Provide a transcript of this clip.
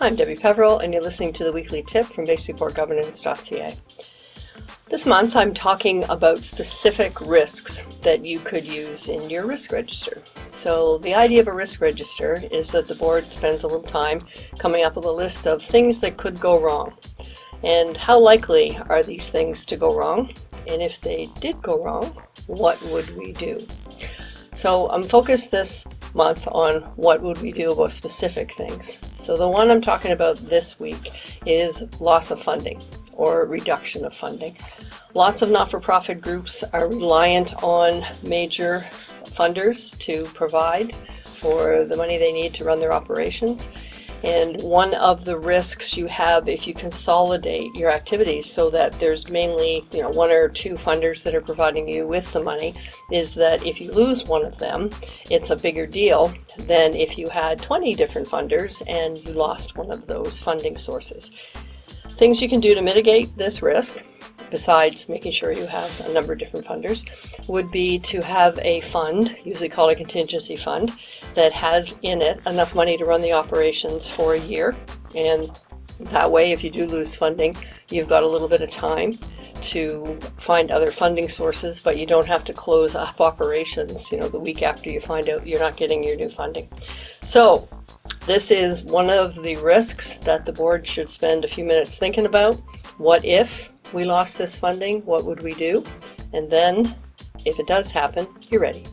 I'm Debbie Peveril, and you're listening to the weekly tip from basicportgovernance.ca. This month I'm talking about specific risks that you could use in your risk register. So the idea of a risk register is that the board spends a little time coming up with a list of things that could go wrong. And how likely are these things to go wrong? And if they did go wrong, what would we do? So I'm focused this month on what would we do about specific things. So the one I'm talking about this week is loss of funding or reduction of funding. Lots of not-for-profit groups are reliant on major funders to provide for the money they need to run their operations. And one of the risks you have if you consolidate your activities so that there's mainly one or two funders that are providing you with the money is that if you lose one of them, it's a bigger deal than if you had 20 different funders and you lost one of those funding sources. Things you can do to mitigate this risk, besides making sure you have a number of different funders, would be to have a fund, usually called a contingency fund, that has in it enough money to run the operations for a year. And that way, if you do lose funding, you've got a little bit of time to find other funding sources, but you don't have to close up operations, the week after you find out you're not getting your new funding. So this is one of the risks that the board should spend a few minutes thinking about. What if we lost this funding? What would we do? And then, if it does happen, you're ready.